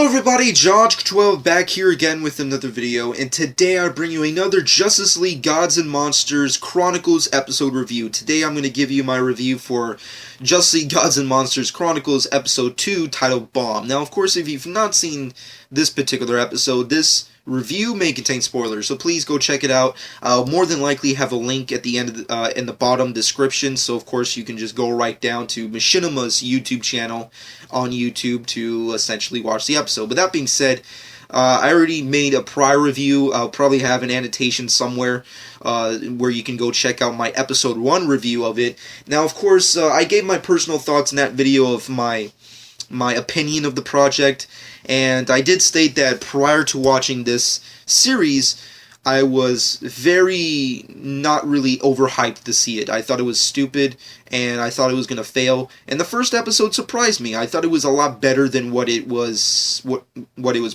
Hello everybody, Josh12 back here again with another video, and today I bring you another Justice League Gods and Monsters Chronicles episode review. Today I'm going to give you my review for Justice League Gods and Monsters Chronicles episode 2 titled Bomb. Now of course if you've not seen this particular episode, this review may contain spoilers, so please go check it out. I'll more than likely have a link at the end of the, in the bottom description, so of course you can just go right down to Machinima's YouTube channel on YouTube to essentially watch the episode. But that being said, I already made a prior review. I'll probably have an annotation somewhere where you can go check out my episode 1 review of it. Now of course I gave my personal thoughts in that video of my opinion of the project, and I did state that prior to watching this series, I was very not really overhyped to see it. I thought it was stupid, and I thought it was going to fail. And the first episode surprised me. I thought it was a lot better than what it was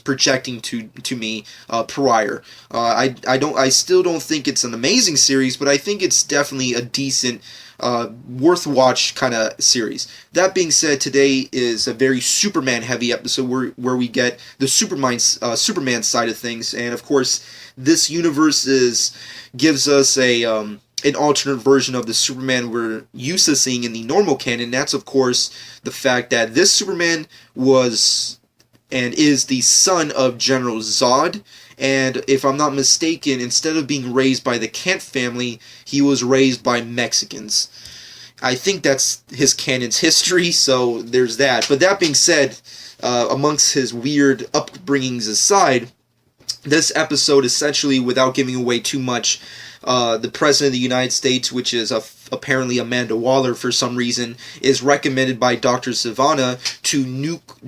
projecting to me prior. I still don't think it's an amazing series, but I think it's definitely a decent, worth watch kind of series. That being said, today is a very Superman heavy episode where we get the Superman side of things, and of course this universe gives us an alternate version of the Superman we're used to seeing in the normal canon. That's of course the fact that this Superman was and is the son of General Zod, and if I'm not mistaken, instead of being raised by the Kent family, he was raised by Mexicans. I think that's his canon's history, so there's that. But that being said, amongst his weird upbringings aside, this episode essentially, without giving away too much, the President of the United States, which is apparently Amanda Waller for some reason, is recommended by Dr. Sivana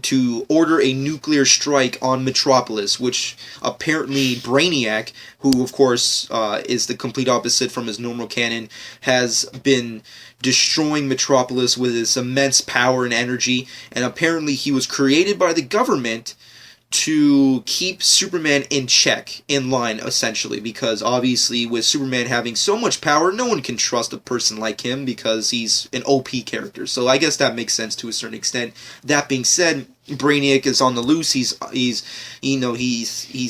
to order a nuclear strike on Metropolis, which apparently Brainiac, who of course is the complete opposite from his normal canon, has been destroying Metropolis with his immense power and energy, and apparently he was created by the government to keep Superman in check, in line, essentially, because obviously with Superman having so much power, no one can trust a person like him because he's an OP character. So I guess that makes sense to a certain extent. That being said, Brainiac is on the loose. He's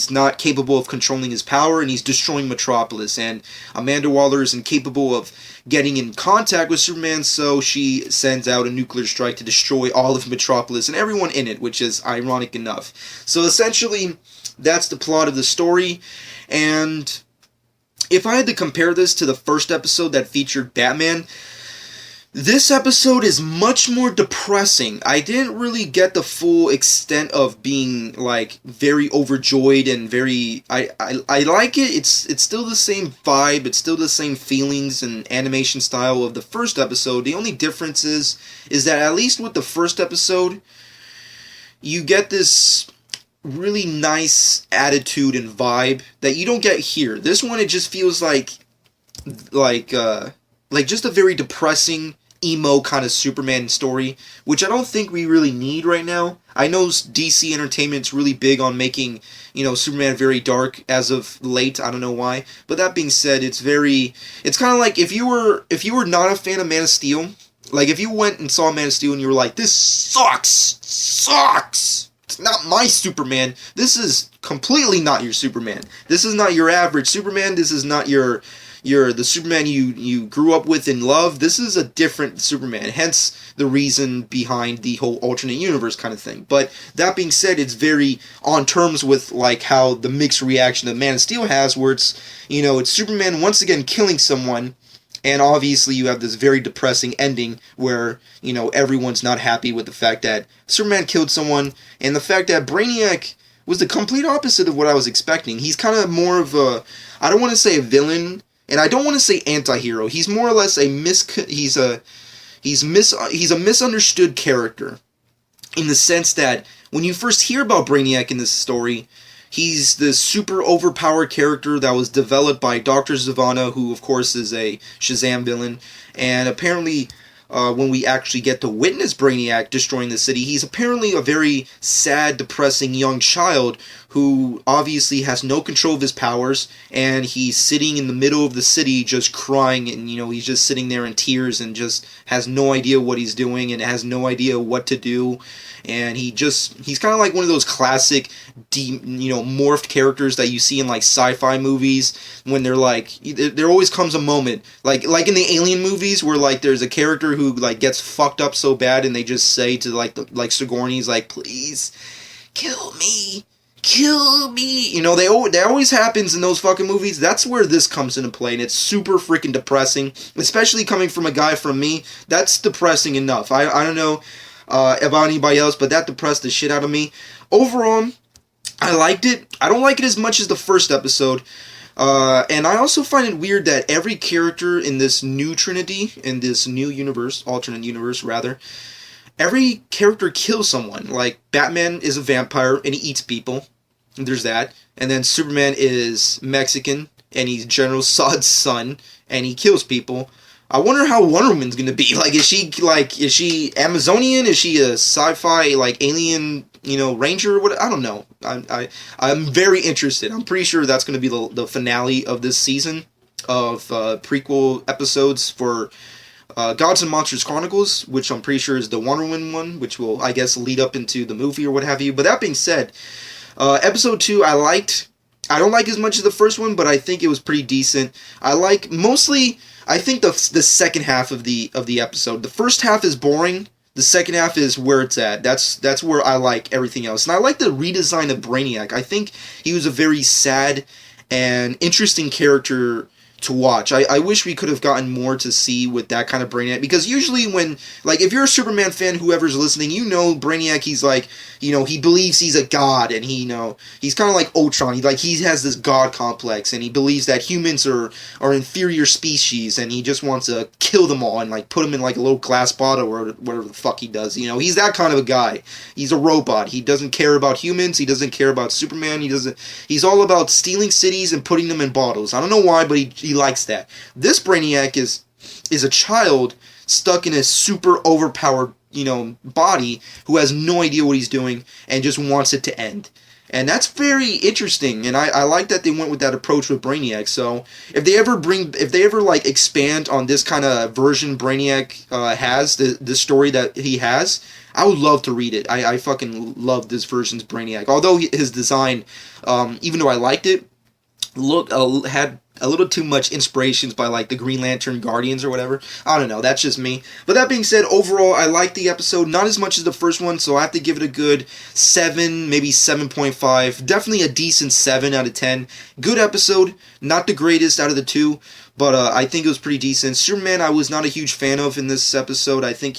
not capable of controlling his power, and he's destroying Metropolis. And Amanda Waller is incapable of getting in contact with Superman, so she sends out a nuclear strike to destroy all of Metropolis and everyone in it, which is ironic enough. So essentially, that's the plot of the story. And if I had to compare this to the first episode that featured Batman, this episode is much more depressing. I didn't really get the full extent of being, like, very overjoyed and very... I like it. It's still the same vibe. It's still the same feelings and animation style of the first episode. The only difference is that at least with the first episode, you get this really nice attitude and vibe that you don't get here. This one, it just feels like just a very depressing, emo kind of Superman story, which I don't think we really need right now. I know DC Entertainment's really big on making, Superman very dark as of late. I don't know why. But that being said, it's kind of like if you were not a fan of Man of Steel, like if you went and saw Man of Steel and you were like, this sucks. It's not my Superman. This is completely not your Superman. This is not your average Superman. This is not the Superman you grew up with and loved. This is a different Superman, hence the reason behind the whole alternate universe kind of thing. But that being said, it's very on terms with like how the mixed reaction that Man of Steel has, where it's Superman once again killing someone, and obviously you have this very depressing ending where, everyone's not happy with the fact that Superman killed someone, and the fact that Brainiac was the complete opposite of what I was expecting. He's kind of more of a, I don't want to say a villain, and I don't want to say anti-hero. He's more or less he's a misunderstood character, in the sense that when you first hear about Brainiac in this story, he's this super overpowered character that was developed by Dr. Zavanna, who of course is a Shazam villain, and apparently when we actually get to witness Brainiac destroying the city. He's apparently a very sad, depressing young child who obviously has no control of his powers, and he's sitting in the middle of the city just crying, and he's just sitting there in tears and just has no idea what he's doing and has no idea what to do. And he's kind of like one of those classic morphed characters that you see in like sci-fi movies, when they're like, there always comes a moment like in the Alien movies where like there's a character who like gets fucked up so bad and they just say to like Sigourney's like, please kill me. That always happens in those fucking movies. That's where this comes into play, and it's super freaking depressing, especially coming from a guy from me. That's depressing enough. I don't know about anybody else, but that depressed the shit out of me. Overall, I liked it. I don't like it as much as the first episode. And I also find it weird that every character in this new Trinity, in this new universe, alternate universe rather, every character kills someone. Like, Batman is a vampire and he eats people. There's that. And then Superman is Mexican and he's General Zod's son and he kills people. I wonder how Wonder Woman's gonna be. Like, is she Amazonian? Is she a sci-fi, like, alien, ranger? What? I don't know. I'm very interested. I'm pretty sure that's gonna be the finale of this season of prequel episodes for Gods and Monsters Chronicles, which I'm pretty sure is the Wonder Woman one, which will, I guess, lead up into the movie or what have you. But that being said, episode 2 I liked. I don't like as much as the first one, but I think it was pretty decent. I like mostly, I think the second half of the episode. The first half is boring. The second half is where it's at. That's where I like everything else. And I like the redesign of Brainiac. I think he was a very sad and interesting character to watch. I wish we could have gotten more to see with that kind of Brainiac, because usually when, like, if you're a Superman fan, whoever's listening, Brainiac, he's like, he believes he's a god, and he's kind of like Ultron. He has this god complex, and he believes that humans are inferior species, and he just wants to kill them all and like put them in like a little glass bottle or whatever the fuck he does. He's that kind of a guy. He's a robot. He doesn't care about humans. He doesn't care about Superman. He's all about stealing cities and putting them in bottles. I don't know why, but he likes that. This Brainiac is a child stuck in a super overpowered, body who has no idea what he's doing and just wants it to end. And that's very interesting, and I like that they went with that approach with Brainiac. So if they ever like expand on this kind of version Brainiac has, the story that he has, I would love to read it. I fucking love this version's Brainiac. Although his design, even though I liked it, had a little too much inspirations by like the Green Lantern Guardians or whatever. I don't know, that's just me. But that being said, overall I liked the episode, not as much as the first one, so I have to give it a good 7, maybe 7.5. Definitely a decent 7 out of 10. Good episode, not the greatest out of the two, but I think it was pretty decent. Superman I was not a huge fan of in this episode. I think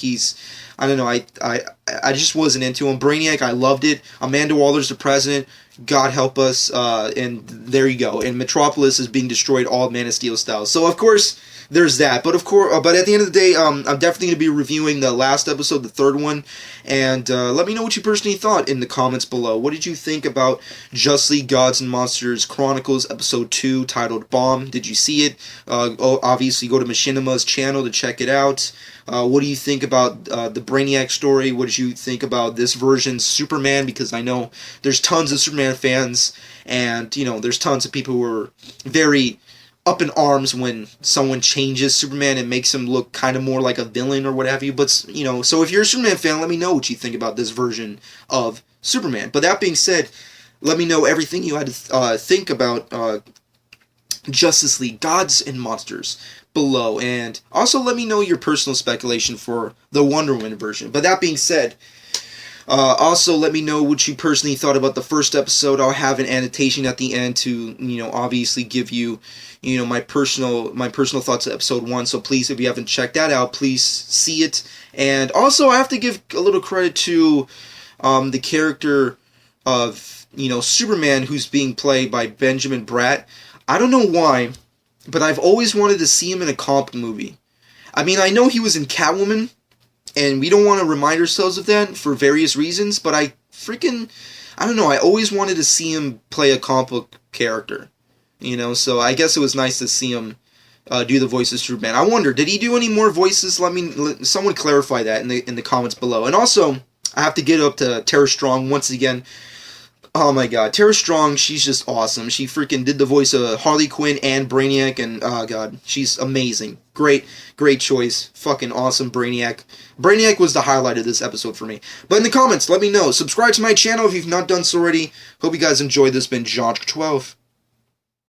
I don't know, I just wasn't into him. Brainiac, I loved it. Amanda Waller's the president. God help us, and there you go. And Metropolis is being destroyed all Man of Steel style. So of course there's that. But but at the end of the day, I'm definitely going to be reviewing the last episode, the third one. And let me know what you personally thought in the comments below. What did you think about Justice League Gods and Monsters Chronicles episode 2 titled Bomb? Did you see it? Obviously go to Machinima's channel to check it out. What do you think about the Brainiac story? What did you think about this version's Superman? Because I know there's tons of Superman fans, and there's tons of people who are very up in arms when someone changes Superman and makes him look kind of more like a villain or what have you. But so if you're a Superman fan, let me know what you think about this version of Superman. But that being said, let me know everything you had to think about Justice League Gods and Monsters below, and also let me know your personal speculation for the Wonder Woman version. But that being said, also let me know what you personally thought about the first episode. I'll have an annotation at the end to obviously give you my personal thoughts of episode 1. So please, if you haven't checked that out, please see it. And also I have to give a little credit to the character of Superman, who's being played by Benjamin Bratt. I don't know why, but I've always wanted to see him in a comic movie. I mean, I know he was in Catwoman, and we don't want to remind ourselves of that for various reasons, but I don't know, I always wanted to see him play a comic book character. So I guess it was nice to see him do the voices for Ben. I wonder, did he do any more voices? Someone clarify that in the comments below. And also, I have to get up to Tara Strong once again. Oh my god, Tara Strong, she's just awesome. She freaking did the voice of Harley Quinn and Brainiac, and oh god, she's amazing. Great choice. Fucking awesome, Brainiac. Brainiac was the highlight of this episode for me. But in the comments, let me know. Subscribe to my channel if you've not done so already. Hope you guys enjoyed this. Been John 12.